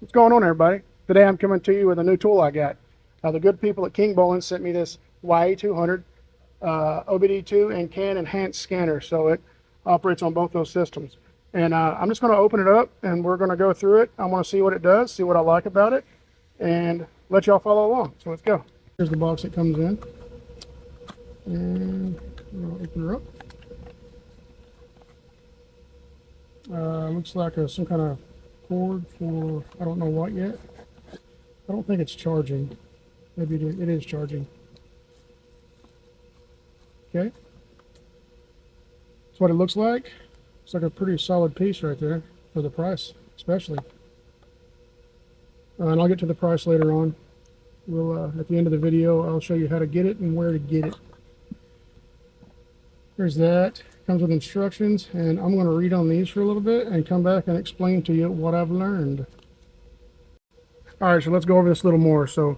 What's going on, everybody? Today I'm coming to you with a new tool I got. The good people at Kingbolen sent me this YA200 OBD2 and CAN enhanced scanner, so it operates on both those systems. And I'm just going to open it up and we're going to go through it. I want to see what it does, see what I like about it, and let y'all follow along. So let's go. Here's the box it comes in, and we'll open her up. Looks like some kind of cord for I don't know what yet. I don't think it's charging. Maybe it is charging. Okay. That's what it looks like. It's like a pretty solid piece right there for the price, especially. And I'll get to the price later on. We'll at the end of the video, I'll show you how to get it and where to get it. There's that. Comes with instructions, and I'm going to read on these for a little bit and come back and explain to you what I've learned. All right, so let's go over this a little more. So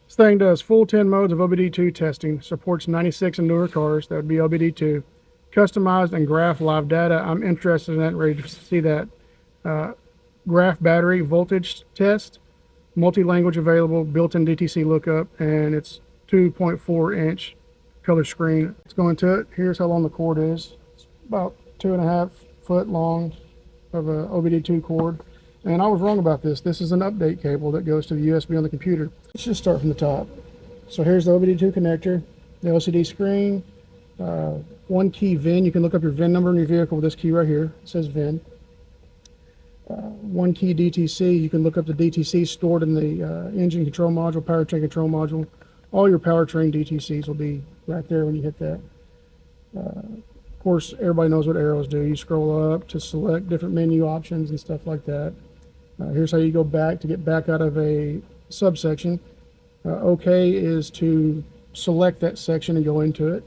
this thing does full 10 modes of OBD2 testing, supports 96 and newer cars, that would be OBD2, customized and graph live data. I'm interested in that, ready to see that. Graph battery voltage test, multi-language available, built-in DTC lookup, and it's 2.4-inch color screen. Let's go into it. Here's how long the cord is. It's about 2.5 foot long of a OBD2 cord. And I was wrong about this. This is an update cable that goes to the USB on the computer. Let's just start from the top. So here's the OBD2 connector, the LCD screen, one key VIN. You can look up your VIN number in your vehicle with this key right here. It says VIN. One key DTC. You can look up the DTC stored in the engine control module, powertrain control module. All your powertrain DTCs will be right there when you hit that. Of course, everybody knows what arrows do. You scroll up to select different menu options and stuff like that. Here's how you go back to get back out of a subsection. OK is to select that section and go into it.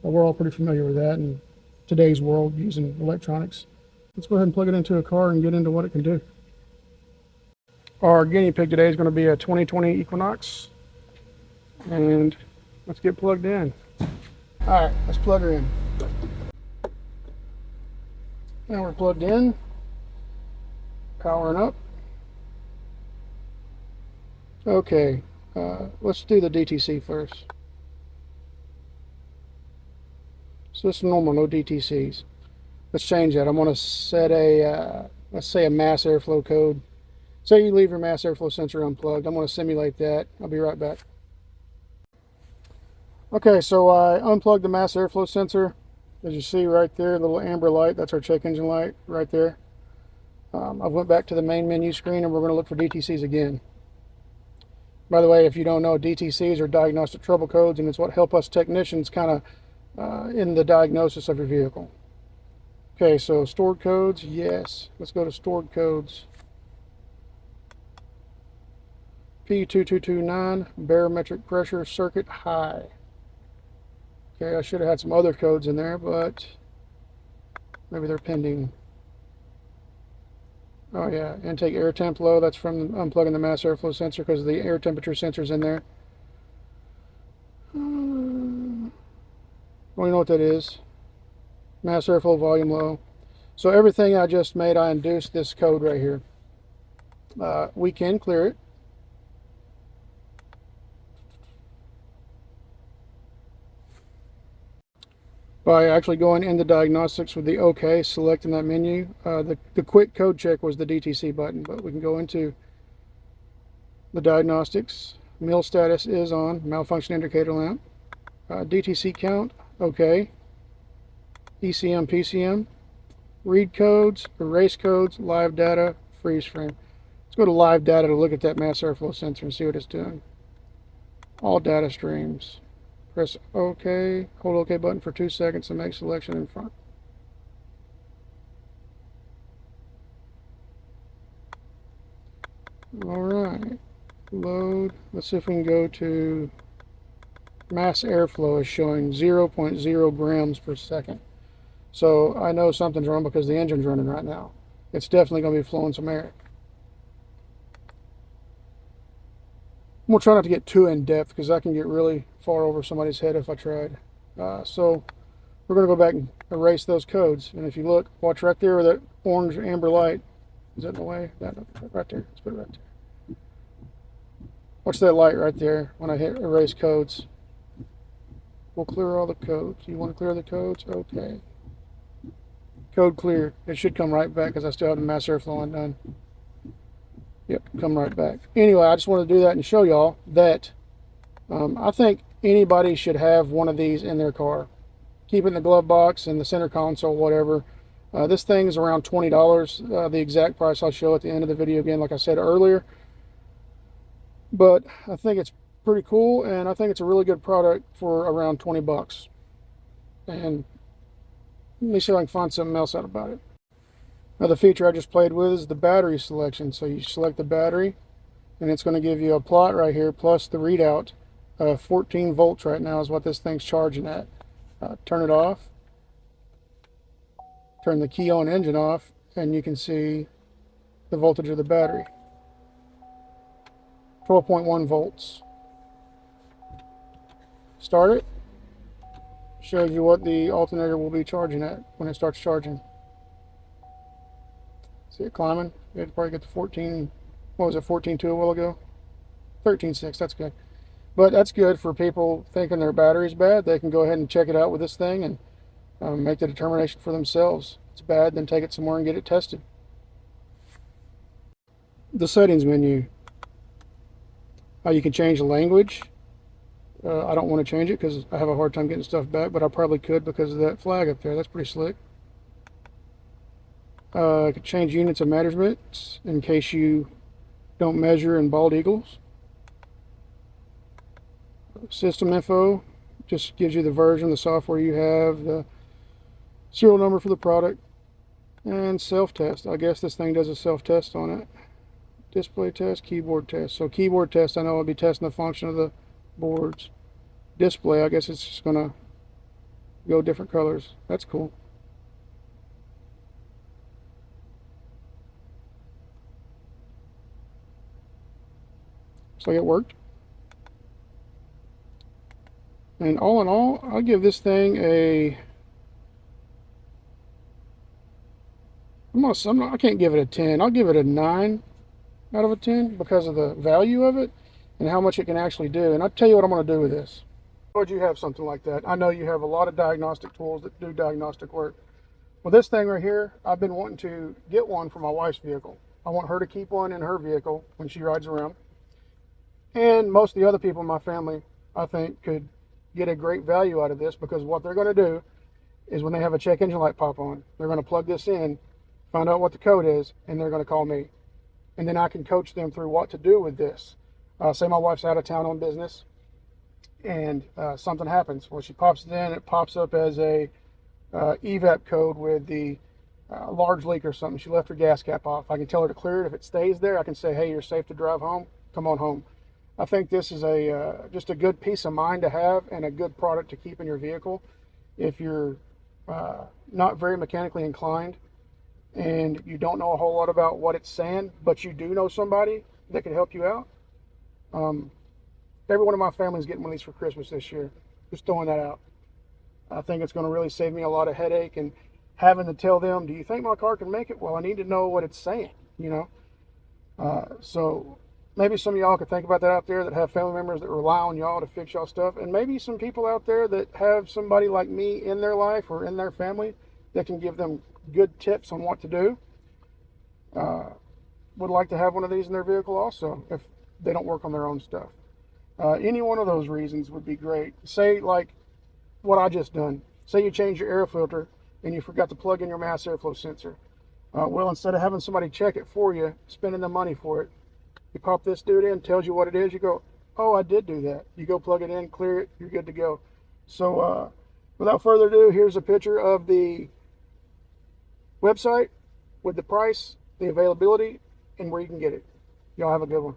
We're all pretty familiar with that in today's world using electronics. Let's go ahead and plug it into a car and get into what it can do. Our guinea pig today is going to be a 2020 Equinox. And let's get plugged in. All right, let's plug her in. Now we're plugged in, powering up. Okay, let's do the DTC first. So this is normal, no DTCs. Let's change that. I'm going to set a, let's say a mass airflow code. Say you leave your mass airflow sensor unplugged. I'm going to simulate that. I'll be right back. Okay, so I unplugged the mass airflow sensor. As you see right there, a little amber light, that's our check engine light right there. I went back to the main menu screen and we're going to look for DTCs again. By the way, if you don't know, DTCs are diagnostic trouble codes, and it's what help us technicians kind of in the diagnosis of your vehicle. Okay, so stored codes, yes. Let's go to stored codes. P2229, barometric pressure circuit high. Okay, I should have had some other codes in there, but maybe they're pending. Oh yeah, intake air temp low, that's from unplugging the mass airflow sensor because the air temperature sensor's in there. Well, you know what that is. Mass airflow volume low. So everything I just made, I induced this code right here. We can clear it. By actually going into diagnostics with the OK, selecting that menu. The quick code check was the DTC button, but we can go into the diagnostics. Mil status is on, malfunction indicator lamp. DTC count, OK. ECM, PCM. Read codes, erase codes, live data, freeze frame. Let's go to live data to look at that mass airflow sensor and see what it's doing. All data streams. Press OK, hold OK button for 2 seconds to make selection in front. All right, load. Let's see if we can go to mass airflow is showing 0.0 grams per second. So I know something's wrong because the engine's running right now. It's definitely going to be flowing some air. We'll try not to get too in depth because I can get really far over somebody's head if I tried. So we're going to go back and erase those codes. And if you look, watch right there where that orange amber light Is that in the way? That right there. Let's put it right there. Watch that light right there when I hit erase codes. We'll clear all the codes. You want to clear the codes? Okay. Code clear. It should come right back because I still have the mass airflow undone. Yep, come right back. Anyway, I just wanted to do that and show y'all that I think anybody should have one of these in their car. Keep it in the glove box and the center console, whatever. This thing is around $20. The exact price I'll show at the end of the video again, like I said earlier. But I think it's pretty cool, and I think it's a really good product for around 20 bucks. And let me see if I can find something else out about it. Another feature I just played with is the battery selection. So you select the battery, and it's going to give you a plot right here, plus the readout. 14 volts right now is what this thing's charging at. Turn it off. Turn the key on engine off, and you can see the voltage of the battery. 12.1 volts. Start it. Shows you what the alternator will be charging at when it starts charging. See it climbing? You had to probably get to 14. What was it, 14.2 a while ago? 13.6. That's good. But that's good for people thinking their battery's bad. They can go ahead and check it out with this thing and make the determination for themselves. If it's bad, then take it somewhere and get it tested. The settings menu. You can change the language. I don't want to change it because I have a hard time getting stuff back, but I probably could because of that flag up there. That's pretty slick. I could change units of measurement in case you don't measure in bald eagles. System info just gives you the version, the software you have, the serial number for the product, and self-test. I guess this thing does a self-test on it. Display test, keyboard test. So keyboard test, I know I'll be testing the function of the boards. Display, I guess it's just gonna go different colors. That's cool. Looks like it worked. And all in all, I'll give this thing a... I can't give it a 10. I'll give it a 9 out of a 10 because of the value of it and how much it can actually do. And I'll tell you what I'm going to do with this. Would you have something like that? I know you have a lot of diagnostic tools that do diagnostic work. Well, this thing right here, I've been wanting to get one for my wife's vehicle. I want her to keep one in her vehicle when she rides around. And most of the other people in my family, I think, could get a great value out of this because what they're going to do is when they have a check engine light pop on, they're going to plug this in, find out what the code is, and they're going to call me. And then I can coach them through what to do with this. Say my wife's out of town on business and something happens. Well, she pops it in, it pops up as a evap code with the large leak or something. She left her gas cap off. I can tell her to clear it. If it stays there, I can say, hey, you're safe to drive home. Come on home. I think this is just a good peace of mind to have and a good product to keep in your vehicle. If you're not very mechanically inclined and you don't know a whole lot about what it's saying, but you do know somebody that can help you out. Every one of my family is getting one of these for Christmas this year. Just throwing that out. I think it's going to really save me a lot of headache and having to tell them, do you think my car can make it? Well, I need to know what it's saying, you know. So maybe some of y'all could think about that out there that have family members that rely on y'all to fix y'all stuff. And maybe some people out there that have somebody like me in their life or in their family that can give them good tips on what to do. Would like to have one of these in their vehicle also if they don't work on their own stuff. Any one of those reasons would be great. Say like what I just done. Say you change your air filter and you forgot to plug in your mass airflow sensor. Well, instead of having somebody check it for you, spending the money for it, you pop this dude in, tells you what it is, you go, oh, I did do that. You go plug it in, clear it, you're good to go. So without further ado, here's a picture of the website with the price, the availability, and where you can get it. Y'all have a good one.